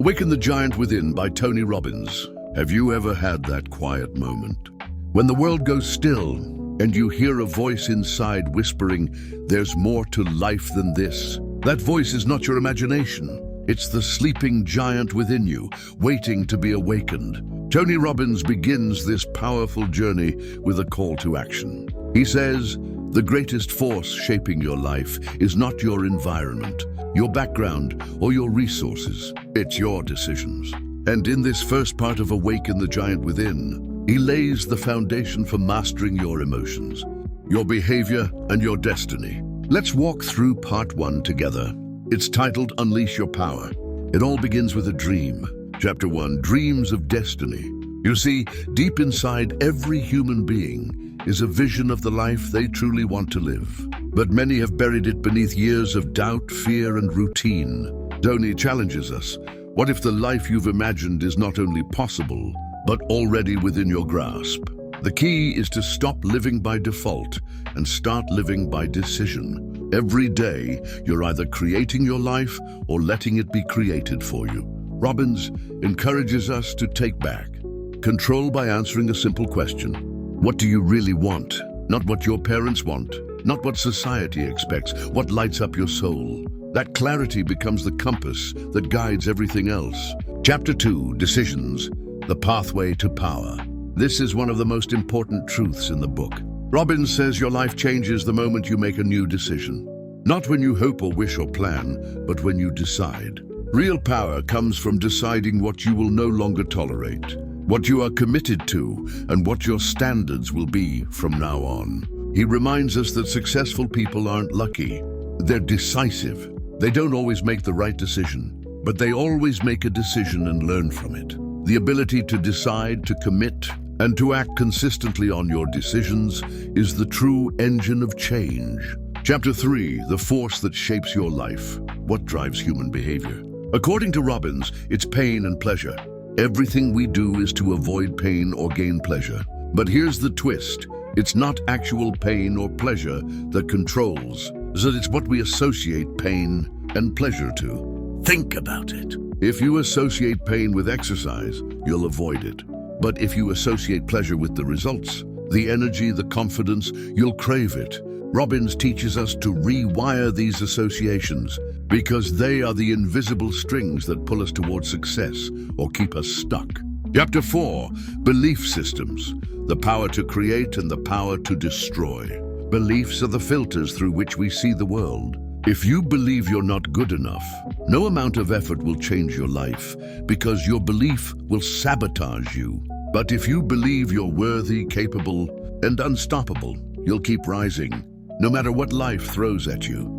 Awaken the Giant Within by Tony Robbins. Have you ever had that quiet moment? When the world goes still and you hear a voice inside whispering, "There's more to life than this." That voice is not your imagination. It's the sleeping giant within you, waiting to be awakened. Tony Robbins begins this powerful journey with a call to action. He says, the greatest force shaping your life is not your environment, your background, or your resources. It's your decisions. And in this first part of Awaken the Giant Within, he lays the foundation for mastering your emotions, your behavior, and your destiny. Let's walk through part 1 together. It's titled Unleash Your Power. It all begins with a dream. Chapter 1, Dreams of Destiny. You see, deep inside every human being is a vision of the life they truly want to live. But many have buried it beneath years of doubt, fear, and routine. Tony challenges us. What if the life you've imagined is not only possible, but already within your grasp? The key is to stop living by default and start living by decision. Every day, you're either creating your life or letting it be created for you. Robbins encourages us to take back control by answering a simple question. What do you really want? Not what your parents want, not what society expects, what lights up your soul. That clarity becomes the compass that guides everything else. Chapter 2, Decisions, the Pathway to Power. This is one of the most important truths in the book. Robbins says your life changes the moment you make a new decision. Not when you hope or wish or plan, but when you decide. Real power comes from deciding what you will no longer tolerate, what you are committed to, and what your standards will be from now on. He reminds us that successful people aren't lucky. They're decisive. They don't always make the right decision, but they always make a decision and learn from it. The ability to decide, to commit, and to act consistently on your decisions is the true engine of change. Chapter 3, The Force That Shapes Your Life. What drives human behavior? According to Robbins, it's pain and pleasure. Everything we do is to avoid pain or gain pleasure. But here's the twist. It's not actual pain or pleasure that controls, that it's what we associate pain and pleasure to. Think about it. If you associate pain with exercise, you'll avoid it. But if you associate pleasure with the results, the energy, the confidence, you'll crave it. Robbins teaches us to rewire these associations because they are the invisible strings that pull us towards success or keep us stuck. Chapter 4, Belief Systems, the power to create and the power to destroy. Beliefs are the filters through which we see the world. If you believe you're not good enough, no amount of effort will change your life because your belief will sabotage you. But if you believe you're worthy, capable, and unstoppable, you'll keep rising, no matter what life throws at you.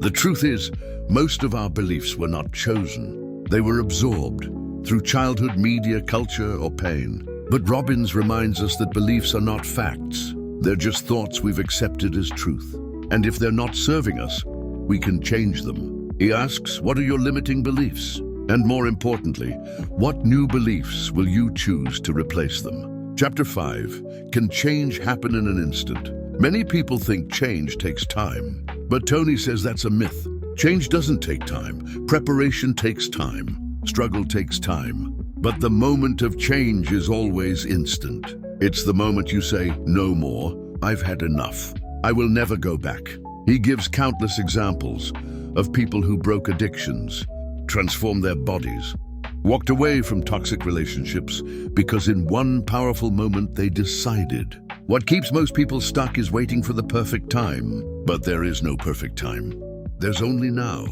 The truth is, most of our beliefs were not chosen. They were absorbed through childhood, media, culture, or pain. But Robbins reminds us that beliefs are not facts. They're just thoughts we've accepted as truth. And if they're not serving us, we can change them. He asks, what are your limiting beliefs? And more importantly, what new beliefs will you choose to replace them? Chapter 5, Can Change Happen in an Instant? Many people think change takes time, but Tony says that's a myth. Change doesn't take time. Preparation takes time. Struggle takes time. But the moment of change is always instant. It's the moment you say, no more, I've had enough. I will never go back. He gives countless examples of people who broke addictions, transformed their bodies, walked away from toxic relationships because in one powerful moment they decided. What keeps most people stuck is waiting for the perfect time. But there is no perfect time. There's only now.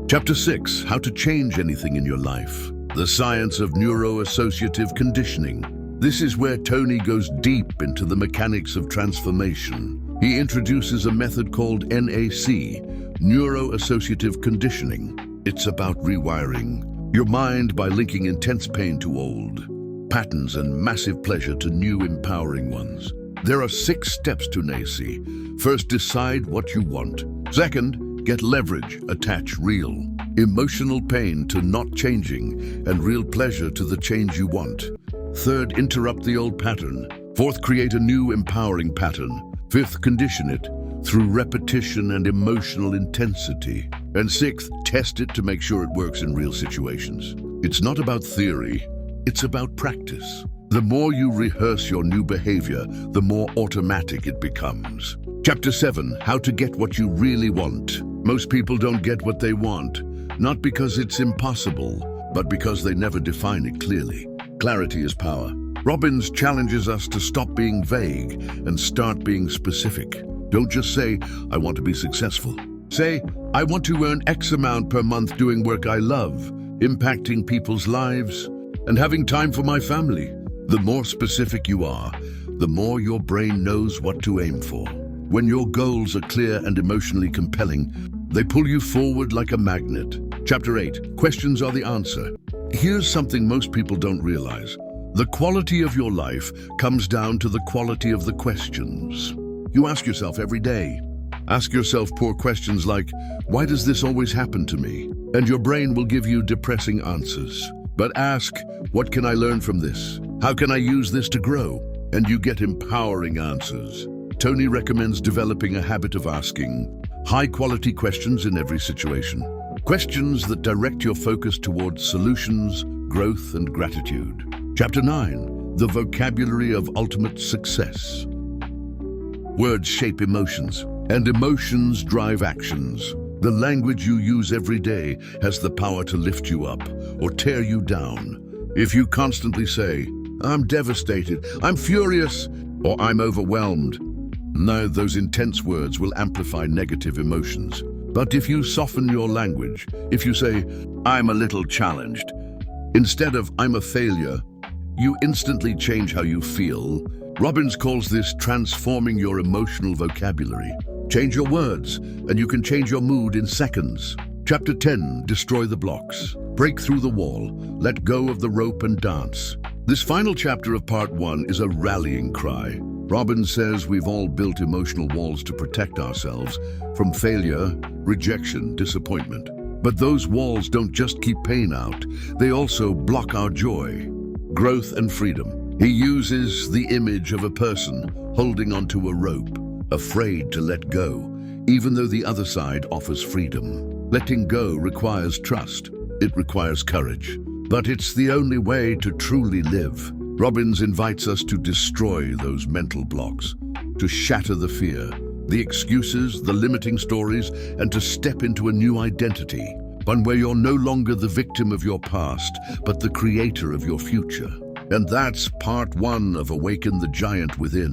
Chapter 6, How to Change Anything in Your Life. The Science of Neuro-Associative Conditioning. This is where Tony goes deep into the mechanics of transformation. He introduces a method called NAC, Neuro-Associative Conditioning. It's about rewiring your mind by linking intense pain to old patterns and massive pleasure to new empowering ones. There are 6 steps to NAC. First, decide what you want. Second, get leverage, attach real emotional pain to not changing and real pleasure to the change you want. Third, interrupt the old pattern. Fourth, create a new empowering pattern. Fifth, condition it through repetition and emotional intensity. And sixth, test it to make sure it works in real situations. It's not about theory, it's about practice. The more you rehearse your new behavior, the more automatic it becomes. Chapter 7, How to Get What You Really Want. Most people don't get what they want, not because it's impossible, but because they never define it clearly. Clarity is power. Robbins challenges us to stop being vague and start being specific. Don't just say, I want to be successful. Say, I want to earn X amount per month doing work I love, impacting people's lives, and having time for my family. The more specific you are, the more your brain knows what to aim for. When your goals are clear and emotionally compelling, they pull you forward like a magnet. Chapter 8, Questions are the answer. Here's something most people don't realize. The quality of your life comes down to the quality of the questions you ask yourself every day. Ask yourself poor questions like, why does this always happen to me? And your brain will give you depressing answers. But ask, what can I learn from this? How can I use this to grow? And you get empowering answers. Tony recommends developing a habit of asking high-quality questions in every situation. Questions that direct your focus towards solutions, growth, and gratitude. Chapter 9, The Vocabulary of Ultimate Success. Words shape emotions, and emotions drive actions. The language you use every day has the power to lift you up or tear you down. If you constantly say, I'm devastated, I'm furious, or I'm overwhelmed, now those intense words will amplify negative emotions. But if you soften your language, if you say, I'm a little challenged, instead of I'm a failure, you instantly change how you feel. Robbins calls this transforming your emotional vocabulary. Change your words, and you can change your mood in seconds. Chapter 10, Destroy the Blocks. Break through the wall, let go of the rope and dance. This final chapter of part 1 is a rallying cry. Robbins says we've all built emotional walls to protect ourselves from failure, rejection, disappointment. But those walls don't just keep pain out, they also block our joy, growth, and freedom. He uses the image of a person holding onto a rope, afraid to let go, even though the other side offers freedom. Letting go requires trust. It requires courage. But it's the only way to truly live. Robbins invites us to destroy those mental blocks, to shatter the fear, the excuses, the limiting stories, and to step into a new identity, one where you're no longer the victim of your past, but the creator of your future. And that's part 1 of Awaken the Giant Within.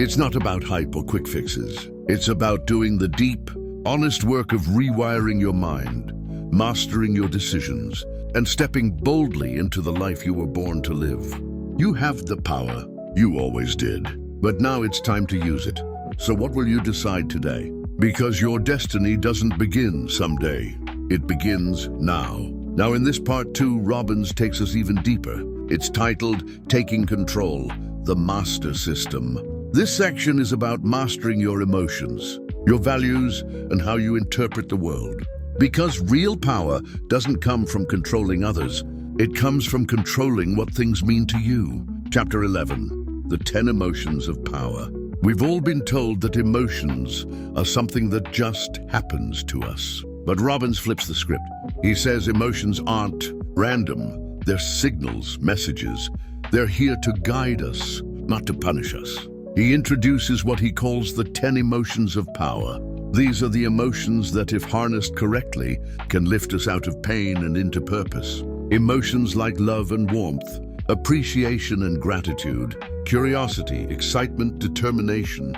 It's not about hype or quick fixes. It's about doing the deep, honest work of rewiring your mind, mastering your decisions, and stepping boldly into the life you were born to live. You have the power. You always did. But now it's time to use it. So what will you decide today? Because your destiny doesn't begin someday. It begins now. Now in this part 2, Robbins takes us even deeper. It's titled, Taking Control, the Master System. This section is about mastering your emotions, your values, and how you interpret the world. Because real power doesn't come from controlling others, it comes from controlling what things mean to you. Chapter 11, The 10 Emotions of Power. We've all been told that emotions are something that just happens to us. But Robbins flips the script. He says emotions aren't random. They're signals, messages. They're here to guide us, not to punish us. He introduces what he calls the 10 emotions of power. These are the emotions that, if harnessed correctly, can lift us out of pain and into purpose. Emotions like love and warmth, appreciation and gratitude, curiosity, excitement, determination.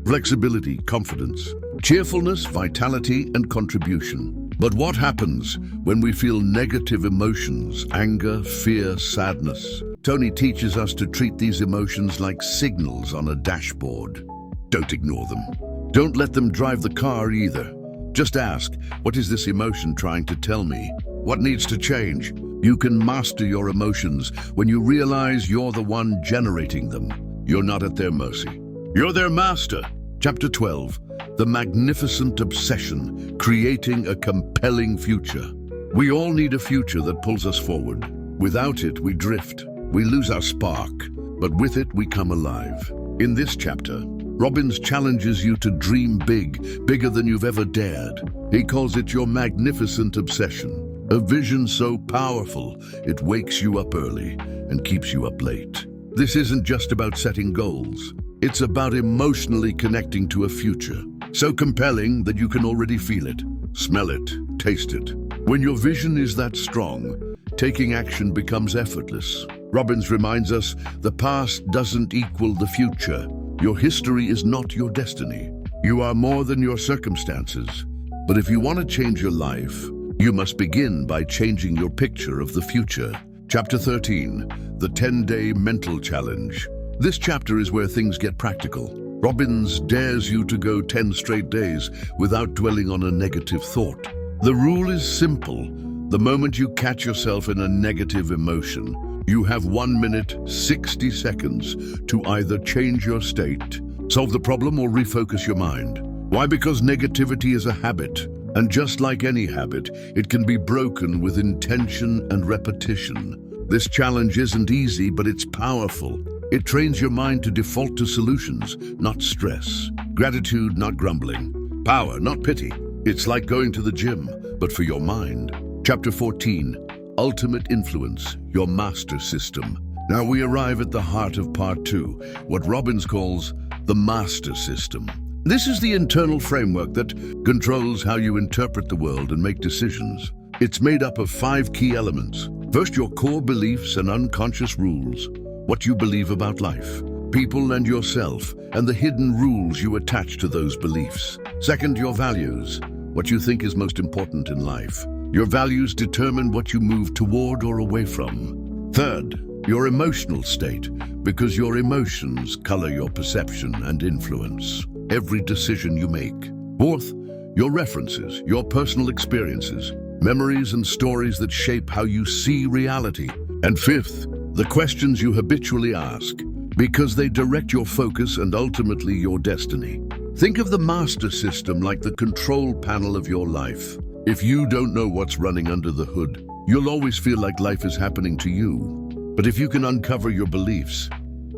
Flexibility, confidence, cheerfulness, vitality, and contribution. But what happens when we feel negative emotions, anger, fear, sadness? Tony teaches us to treat these emotions like signals on a dashboard. Don't ignore them. Don't let them drive the car either. Just ask, what is this emotion trying to tell me? What needs to change? You can master your emotions when you realize you're the one generating them. You're not at their mercy. You're their master. Chapter 12, the magnificent obsession, creating a compelling future. We all need a future that pulls us forward. Without it, we drift. We lose our spark, but with it, we come alive. In this chapter, Robbins challenges you to dream big, bigger than you've ever dared. He calls it your magnificent obsession, a vision so powerful it wakes you up early and keeps you up late. This isn't just about setting goals. It's about emotionally connecting to a future, so compelling that you can already feel it, smell it, taste it. When your vision is that strong, taking action becomes effortless. Robbins reminds us the past doesn't equal the future. Your history is not your destiny. You are more than your circumstances. But if you want to change your life, you must begin by changing your picture of the future. Chapter 13, the 10-day mental challenge. This chapter is where things get practical. Robbins dares you to go 10 straight days without dwelling on a negative thought. The rule is simple. The moment you catch yourself in a negative emotion, you have 1 minute, 60 seconds to either change your state, solve the problem, or refocus your mind. Why? Because negativity is a habit. And just like any habit, it can be broken with intention and repetition. This challenge isn't easy, but it's powerful. It trains your mind to default to solutions, not stress. Gratitude, not grumbling. Power, not pity. It's like going to the gym, but for your mind. Chapter 14, Ultimate Influence, your master system. Now we arrive at the heart of part 2, what Robbins calls the master system. This is the internal framework that controls how you interpret the world and make decisions. It's made up of 5 key elements. First, your core beliefs and unconscious rules, what you believe about life, people and yourself, and the hidden rules you attach to those beliefs. Second, your values, what you think is most important in life. Your values determine what you move toward or away from. Third, your emotional state, because your emotions color your perception and influence every decision you make. Fourth, your references, your personal experiences, memories and stories that shape how you see reality. And fifth, the questions you habitually ask, because they direct your focus and ultimately your destiny. Think of the master system like the control panel of your life. If you don't know what's running under the hood, you'll always feel like life is happening to you. But if you can uncover your beliefs,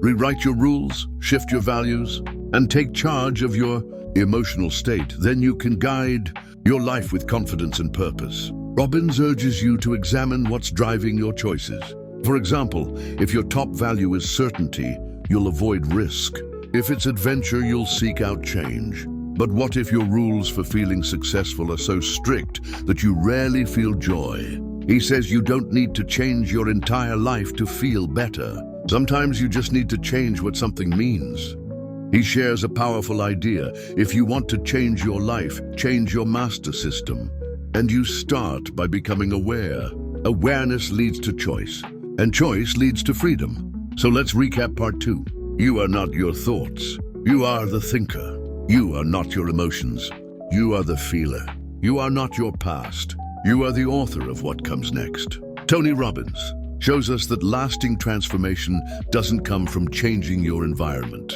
rewrite your rules, shift your values, and take charge of your emotional state, then you can guide your life with confidence and purpose. Robbins urges you to examine what's driving your choices. For example, if your top value is certainty, you'll avoid risk. If it's adventure, you'll seek out change. But what if your rules for feeling successful are so strict that you rarely feel joy? He says you don't need to change your entire life to feel better. Sometimes you just need to change what something means. He shares a powerful idea. If you want to change your life, change your master system. And you start by becoming aware. Awareness leads to choice, and choice leads to freedom. So let's recap part 2. You are not your thoughts. You are the thinker. You are not your emotions. You are the feeler. You are not your past. You are the author of what comes next. Tony Robbins shows us that lasting transformation doesn't come from changing your environment.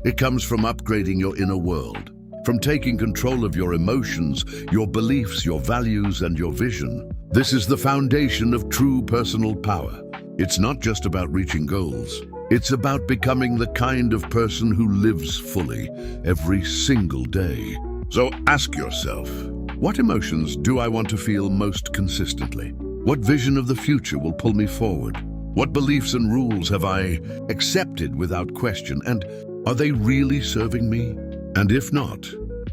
It comes from upgrading your inner world, from taking control of your emotions, your beliefs, your values, and your vision. This is the foundation of true personal power. It's not just about reaching goals. It's about becoming the kind of person who lives fully every single day. So ask yourself, what emotions do I want to feel most consistently? What vision of the future will pull me forward? What beliefs and rules have I accepted without question? And are they really serving me? And if not,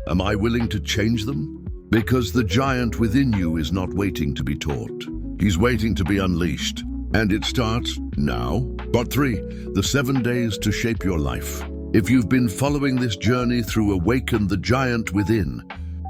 am I willing to change them? Because the giant within you is not waiting to be taught. He's waiting to be unleashed. And it starts now. Part 3, the 7 days to shape your life. If you've been following this journey through Awaken the Giant Within,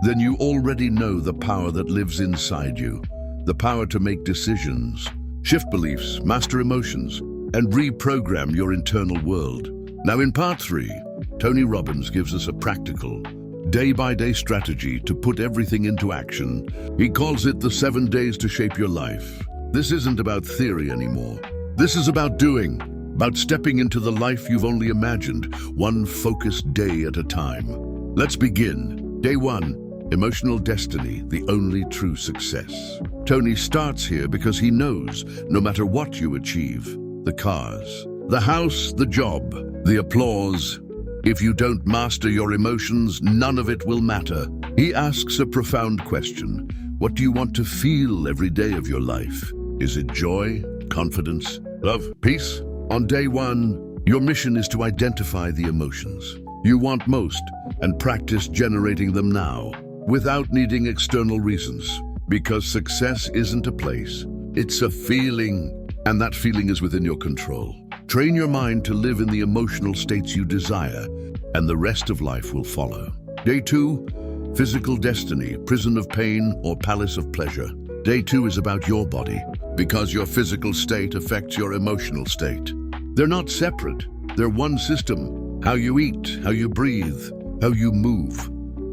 then you already know the power that lives inside you. The power to make decisions, shift beliefs, master emotions, and reprogram your internal world. Now in part 3, Tony Robbins gives us a practical, day-by-day strategy to put everything into action. He calls it the 7 days to shape your life. This isn't about theory anymore. This is about doing, about stepping into the life you've only imagined, one focused day at a time. Let's begin. Day 1, emotional destiny, the only true success. Tony starts here because he knows no matter what you achieve, the cars, the house, the job, the applause, if you don't master your emotions, none of it will matter. He asks a profound question. What do you want to feel every day of your life? Is it joy, confidence, love, peace? On day 1, your mission is to identify the emotions you want most and practice generating them now without needing external reasons. Because success isn't a place, it's a feeling, and that feeling is within your control. Train your mind to live in the emotional states you desire, and the rest of life will follow. Day 2, physical destiny, prison of pain or palace of pleasure. Day 2 is about your body, because your physical state affects your emotional state. They're not separate, they're one system. How you eat, how you breathe, how you move.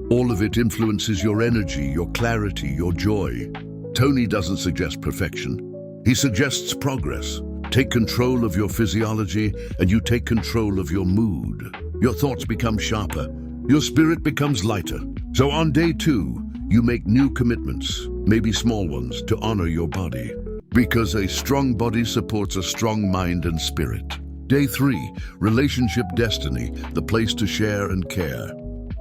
All of it influences your energy, your clarity, your joy. Tony doesn't suggest perfection. He suggests progress. Take control of your physiology and you take control of your mood. Your thoughts become sharper. Your spirit becomes lighter. So on day 2, you make new commitments, maybe small ones, to honor your body. Because a strong body supports a strong mind and spirit. Day 3, relationship destiny, the place to share and care.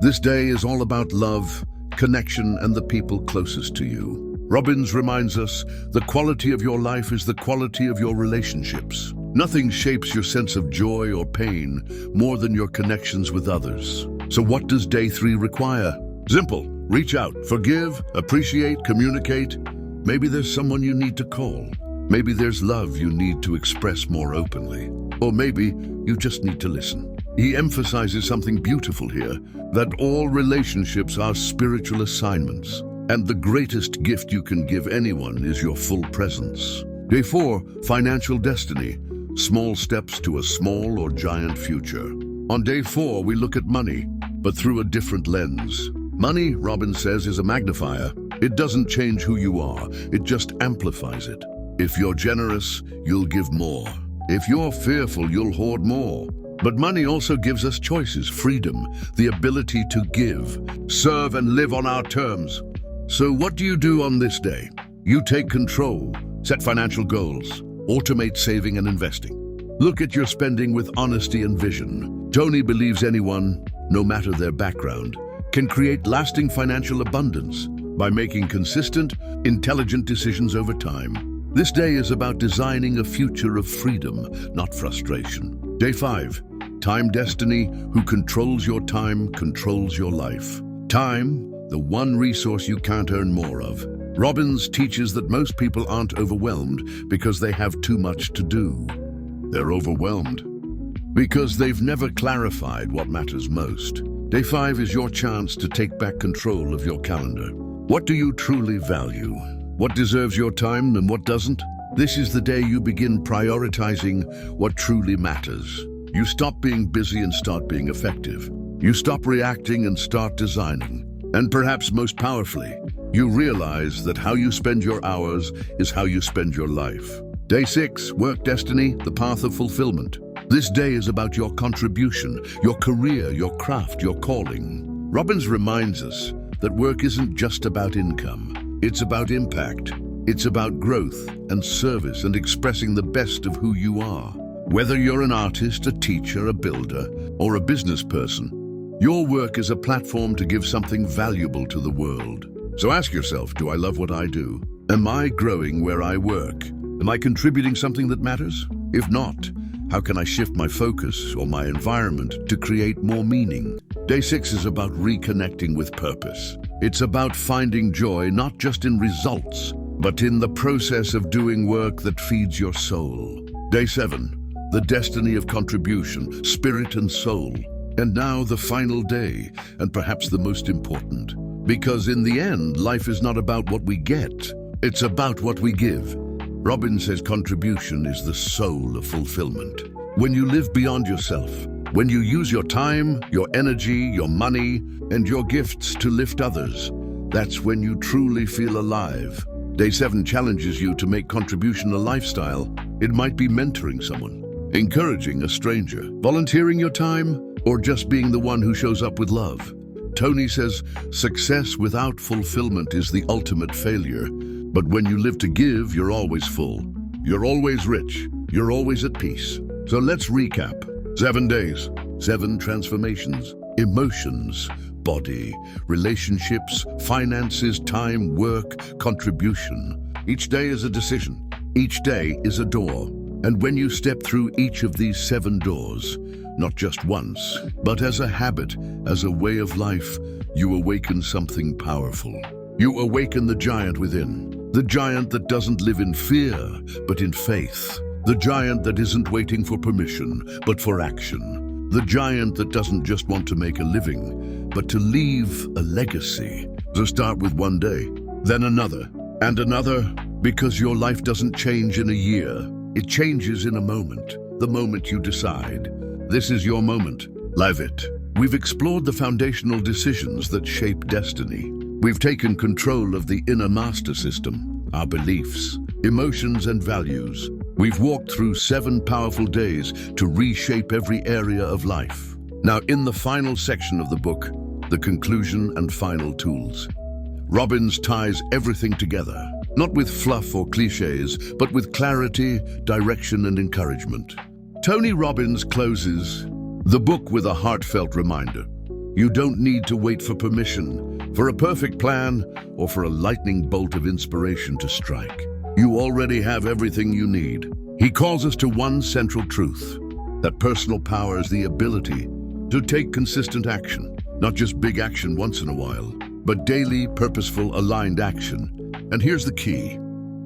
This day is all about love, connection, and the people closest to you. Robbins reminds us, the quality of your life is the quality of your relationships. Nothing shapes your sense of joy or pain more than your connections with others. So what does day 3 require? Simple. Reach out, forgive, appreciate, communicate. Maybe there's someone you need to call. Maybe there's love you need to express more openly. Or maybe you just need to listen. He emphasizes something beautiful here, that all relationships are spiritual assignments. And the greatest gift you can give anyone is your full presence. Day 4, financial destiny, small steps to a small or giant future. On day 4, we look at money, but through a different lens. Money, Robbins says, is a magnifier. It doesn't change who you are, it just amplifies it. If you're generous, you'll give more. If you're fearful, you'll hoard more. But money also gives us choices, freedom, the ability to give, serve, and live on our terms. So what do you do on this day? You take control, set financial goals, automate saving and investing. Look at your spending with honesty and vision. Tony believes anyone, no matter their background, can create lasting financial abundance by making consistent, intelligent decisions over time. This day is about designing a future of freedom, not frustration. Day 5, time destiny, who controls your time, controls your life. Time, the one resource you can't earn more of. Robbins teaches that most people aren't overwhelmed because they have too much to do. They're overwhelmed because they've never clarified what matters most. Day 5 is your chance to take back control of your calendar. What do you truly value? What deserves your time and what doesn't? This is the day you begin prioritizing what truly matters. You stop being busy and start being effective. You stop reacting and start designing. And perhaps most powerfully, you realize that how you spend your hours is how you spend your life. Day 6, work destiny, the path of fulfillment. This day is about your contribution, your career, your craft, your calling. Robbins reminds us that work isn't just about income. It's about impact. It's about growth and service and expressing the best of who you are. Whether you're an artist, a teacher, a builder, or a business person, your work is a platform to give something valuable to the world. So ask yourself, do I love what I do? Am I growing where I work? Am I contributing something that matters? If not, how can I shift my focus or my environment to create more meaning? Day 6 is about reconnecting with purpose. It's about finding joy not just in results, but in the process of doing work that feeds your soul. Day 7, the destiny of contribution, spirit and soul. And now the final day, and perhaps the most important. Because in the end, life is not about what we get, it's about what we give. Robbins says contribution is the soul of fulfillment. When you live beyond yourself, when you use your time, your energy, your money, and your gifts to lift others, that's when you truly feel alive. Day 7 challenges you to make contribution a lifestyle. It might be mentoring someone, encouraging a stranger, volunteering your time, or just being the one who shows up with love. Tony says, success without fulfillment is the ultimate failure. But when you live to give, you're always full. You're always rich. You're always at peace. So let's recap. 7 days, 7 transformations, emotions, body, relationships, finances, time, work, contribution. Each day is a decision. Each day is a door. And when you step through each of these 7 doors, not just once, but as a habit, as a way of life, you awaken something powerful. You awaken the giant within. The giant that doesn't live in fear, but in faith. The giant that isn't waiting for permission, but for action. The giant that doesn't just want to make a living, but to leave a legacy. So start with 1 day, then another, and another, because your life doesn't change in a year. It changes in a moment, the moment you decide. This is your moment. Live it. We've explored the foundational decisions that shape destiny. We've taken control of the inner master system, our beliefs, emotions, and values. We've walked through 7 powerful days to reshape every area of life. Now, in the final section of the book, the conclusion and final tools, Robbins ties everything together, not with fluff or cliches, but with clarity, direction, and encouragement. Tony Robbins closes the book with a heartfelt reminder. You don't need to wait for permission, for a perfect plan, or for a lightning bolt of inspiration to strike. You already have everything you need. He calls us to one central truth, that personal power is the ability to take consistent action, not just big action once in a while, but daily, purposeful, aligned action. And here's the key.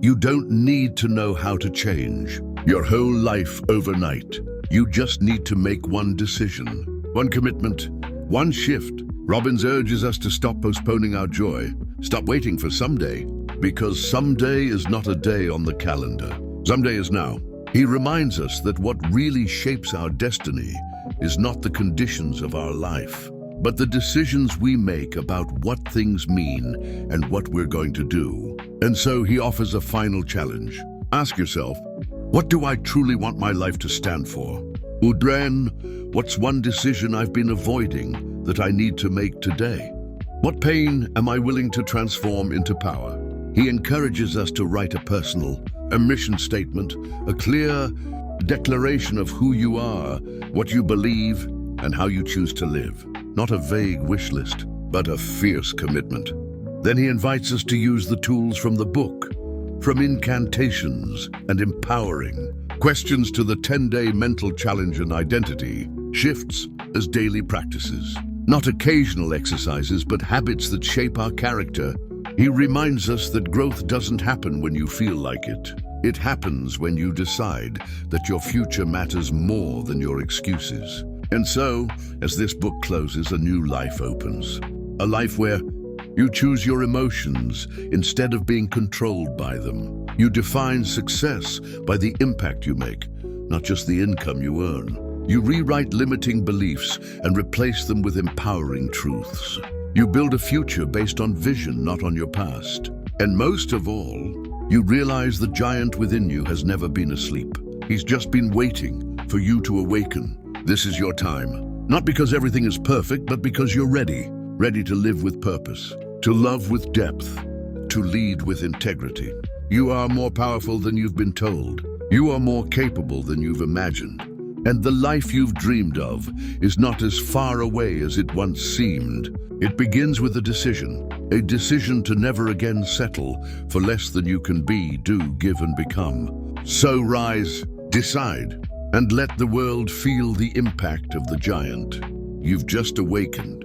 You don't need to know how to change your whole life overnight. You just need to make one decision, one commitment, one shift. Robbins urges us to stop postponing our joy, stop waiting for someday, because someday is not a day on the calendar. Someday is now. He reminds us that what really shapes our destiny is not the conditions of our life, but the decisions we make about what things mean and what we're going to do. And so he offers a final challenge. Ask yourself, what do I truly want my life to stand for? Udren, what's one decision I've been avoiding that I need to make today? What pain am I willing to transform into power? He encourages us to write a mission statement, a clear declaration of who you are, what you believe, and how you choose to live. Not a vague wish list, but a fierce commitment. Then he invites us to use the tools from the book, from incantations and empowering questions to the 10-day mental challenge and identity shifts as daily practices. Not occasional exercises, but habits that shape our character. He reminds us that growth doesn't happen when you feel like it. It happens when you decide that your future matters more than your excuses. And so, as this book closes, a new life opens. A life where you choose your emotions instead of being controlled by them. You define success by the impact you make, not just the income you earn. You rewrite limiting beliefs and replace them with empowering truths. You build a future based on vision, not on your past. And most of all, you realize the giant within you has never been asleep. He's just been waiting for you to awaken. This is your time. Not because everything is perfect, but because you're ready. Ready to live with purpose, to love with depth, to lead with integrity. You are more powerful than you've been told. You are more capable than you've imagined. And the life you've dreamed of is not as far away as it once seemed. It begins with a decision to never again settle for less than you can be, do, give, and become. So rise, decide, and let the world feel the impact of the giant you've just awakened.